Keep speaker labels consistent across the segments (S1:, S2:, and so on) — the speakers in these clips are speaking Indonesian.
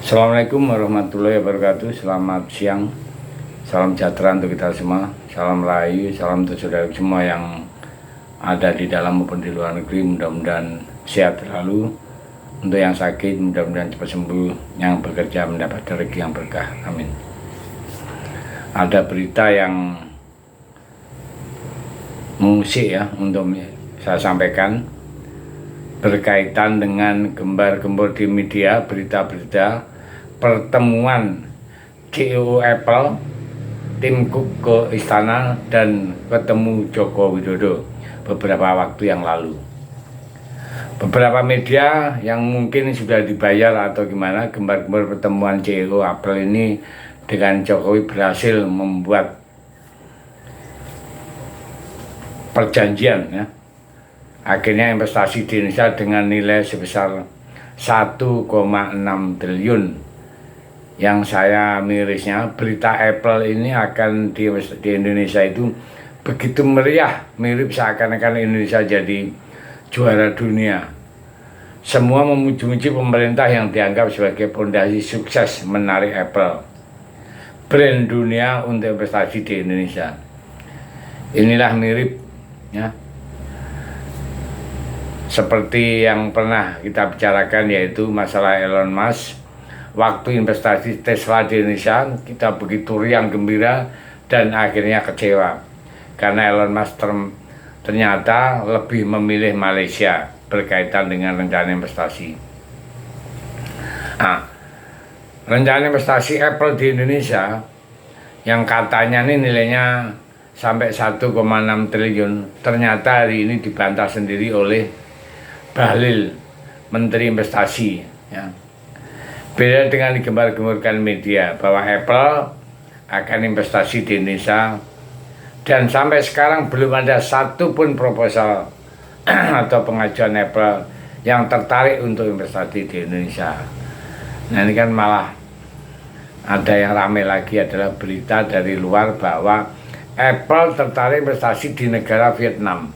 S1: Assalamualaikum warahmatullahi wabarakatuh. Selamat siang. Salam sejahtera untuk kita semua. Salam rahayu, salam untuk saudara semua yang ada di dalam maupun di luar negeri. Mudah-mudahan sehat selalu. Untuk yang sakit, mudah-mudahan cepat sembuh. Yang bekerja mendapat rezeki yang berkah. Amin. Ada berita yang mengusik ya untuk saya sampaikan berkaitan dengan gembar-gembor di media, berita-berita pertemuan CEO Apple, Tim Cook ke istana dan ketemu Joko Widodo beberapa waktu yang lalu. Beberapa media yang mungkin sudah dibayar atau gimana, gembar-gembor pertemuan CEO Apple ini dengan Jokowi berhasil membuat perjanjian ya. Akhirnya investasi di Indonesia dengan nilai sebesar 1,6 triliun. Yang saya mirisnya, berita Apple ini akan di Indonesia itu begitu meriah, mirip seakan-akan Indonesia jadi juara dunia. Semua memuji-muji pemerintah yang dianggap sebagai fondasi sukses menarik Apple, brand dunia untuk investasi di Indonesia. Inilah mirip ya, seperti yang pernah kita bicarakan, yaitu masalah Elon Musk. Waktu investasi Tesla di Indonesia kita begitu riang gembira dan akhirnya kecewa karena Elon Musk ternyata lebih memilih Malaysia berkaitan dengan rencana investasi. Nah, rencana investasi Apple di Indonesia yang katanya ini nilainya sampai 1,6 triliun, ternyata hari ini dibantah sendiri oleh Bahlil, Menteri Investasi ya. Beda dengan digembar-gemborkan media bahwa Apple akan investasi di Indonesia, dan sampai sekarang belum ada satupun proposal atau pengajuan Apple yang tertarik untuk investasi di Indonesia. Nah, ini kan malah ada yang ramai lagi adalah berita dari luar bahwa Apple tertarik investasi di negara Vietnam.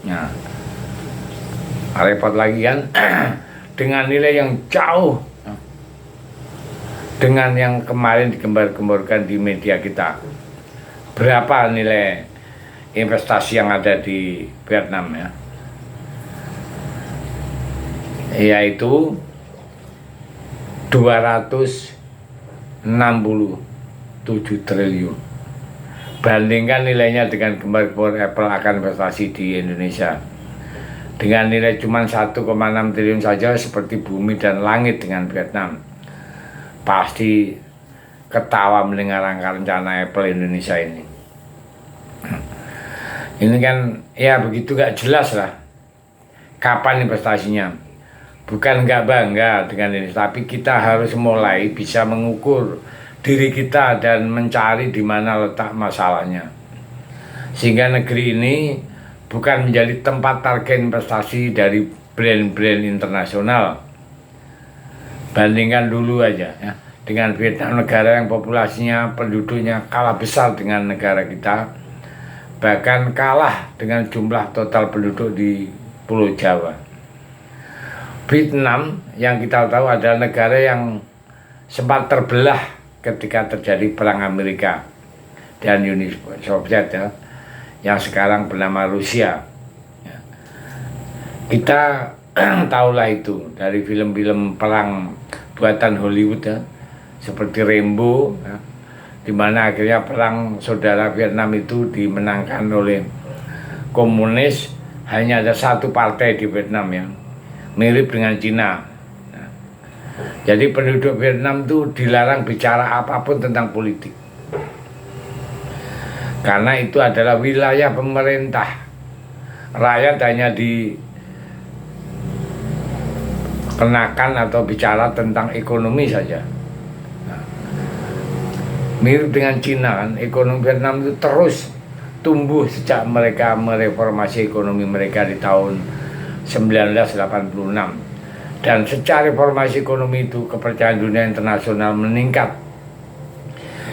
S1: Nah, repot lagi kan dengan nilai yang jauh dengan yang kemarin digembar-gemborkan di media kita. Berapa nilai investasi yang ada di Vietnam ya? Yaitu 267 triliun. Bandingkan nilainya dengan gembar-gembor Apple akan investasi di Indonesia. Dengan nilai cuma 1,6 triliun saja, seperti bumi dan langit dengan Vietnam. Pasti ketawa mendengar angka rencana Apple Indonesia ini. Ini kan ya begitu gak jelas lah kapan investasinya. Bukan gak bangga dengan ini, tapi kita harus mulai bisa mengukur diri kita dan mencari di mana letak masalahnya. Sehingga negeri ini bukan menjadi tempat target investasi dari brand-brand internasional. Bandingkan dulu aja ya, dengan Vietnam, negara yang populasinya, penduduknya kalah besar dengan negara kita, bahkan kalah dengan jumlah total penduduk di Pulau Jawa. Vietnam yang kita tahu adalah negara yang sempat terbelah ketika terjadi perang Amerika dan Uni Soviet ya, yang sekarang bernama Rusia. Kita tahulah itu dari film-film perang buatan Hollywood ya, seperti Rambo ya, di mana akhirnya perang saudara Vietnam itu dimenangkan oleh komunis. Hanya ada satu partai di Vietnam yang mirip dengan Cina. Jadi penduduk Vietnam itu dilarang bicara apapun tentang politik, karena itu adalah wilayah pemerintah. Rakyat hanya dikenakan atau bicara tentang ekonomi saja. Mirip dengan Cina kan, ekonomi Vietnam itu terus tumbuh sejak mereka mereformasi ekonomi mereka di tahun 1986. Dan secara reformasi ekonomi itu kepercayaan dunia internasional meningkat.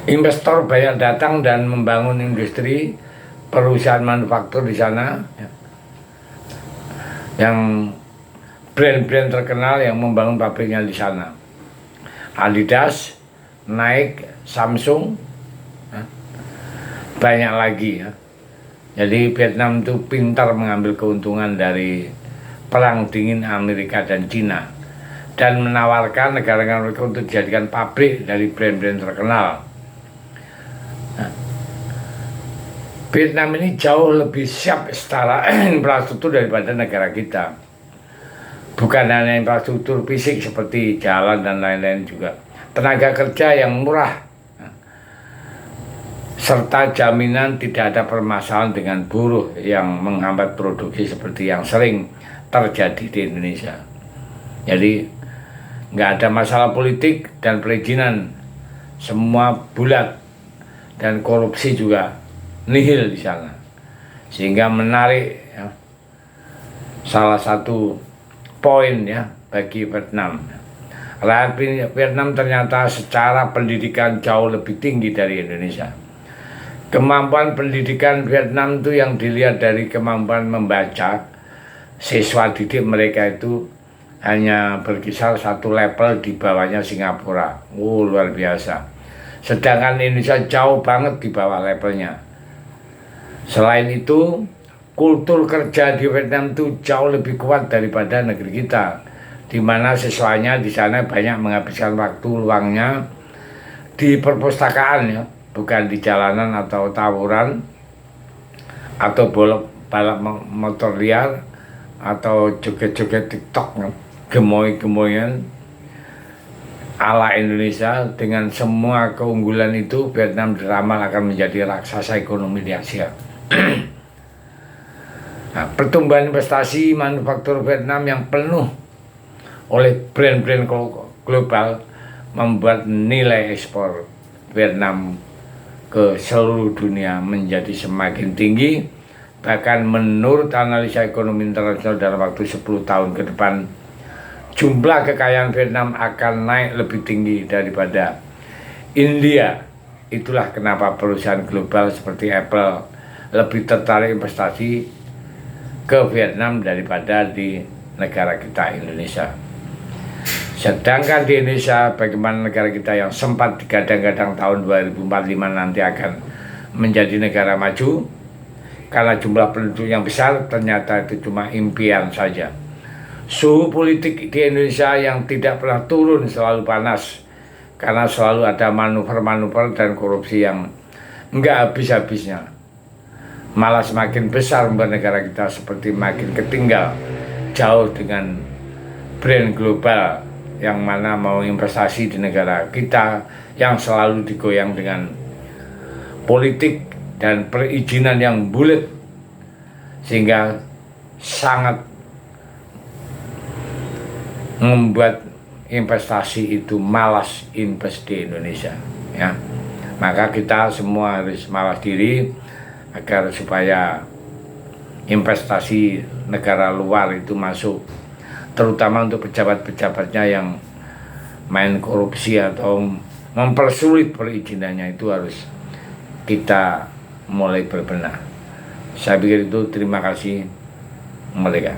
S1: Investor banyak datang dan membangun industri, perusahaan manufaktur di sana ya, yang brand-brand terkenal yang membangun pabriknya di sana. Adidas, Nike, Samsung, banyak lagi ya. Jadi Vietnam itu pintar mengambil keuntungan dari perang dingin Amerika dan Cina dan menawarkan negara-negara mereka untuk dijadikan pabrik dari brand-brand terkenal. Vietnam ini jauh lebih siap secara infrastruktur daripada negara kita. Bukan hanya infrastruktur fisik seperti jalan dan lain-lain juga. Tenaga kerja yang murah, serta jaminan tidak ada permasalahan dengan buruh yang menghambat produksi seperti yang sering terjadi di Indonesia. Jadi nggak ada masalah politik dan perizinan, semua bulat, dan korupsi juga nihil di sana, sehingga menarik ya, salah satu poin ya bagi Vietnam. Rakyat Vietnam ternyata secara pendidikan jauh lebih tinggi dari Indonesia. Kemampuan pendidikan Vietnam itu yang dilihat dari kemampuan membaca, siswa didik mereka itu hanya berkisar satu level di bawahnya Singapura. Luar biasa. Sedangkan Indonesia jauh banget di bawah levelnya. Selain itu, kultur kerja di Vietnam itu jauh lebih kuat daripada negeri kita, di mana siswanya di sana banyak menghabiskan waktu luangnya di perpustakaan ya, bukan di jalanan atau tawuran atau balap motor liar atau joget-joget TikTok, gemoy-gemoyan ala Indonesia. Dengan semua keunggulan itu, Vietnam diramal akan menjadi raksasa ekonomi di Asia. Nah, pertumbuhan investasi manufaktur Vietnam yang penuh oleh brand-brand global membuat nilai ekspor Vietnam ke seluruh dunia menjadi semakin tinggi. Bahkan menurut analisa ekonomi internasional, dalam waktu 10 tahun ke depan, jumlah kekayaan Vietnam akan naik lebih tinggi daripada India. Itulah kenapa perusahaan global seperti Apple lebih tertarik investasi ke Vietnam daripada di negara kita Indonesia. Sedangkan di Indonesia, bagaimana negara kita yang sempat digadang-gadang tahun 2045 nanti akan menjadi negara maju karena jumlah penduduk yang besar, ternyata itu cuma impian saja. Suhu politik di Indonesia yang tidak pernah turun selalu panas karena selalu ada manuver-manuver dan korupsi yang enggak habis-habisnya. Malah semakin besar membuat negara kita seperti makin ketinggal jauh dengan brand global yang mana mau investasi di negara kita yang selalu digoyang dengan politik dan perizinan yang bulat, sehingga sangat membuat investasi itu malas invest di Indonesia ya. Maka kita semua harus mawas diri agar supaya investasi negara luar itu masuk, terutama untuk pejabat-pejabatnya yang main korupsi atau mempersulit perizinannya, itu harus kita mulai berbenah. Saya pikir itu. Terima kasih. Merdeka.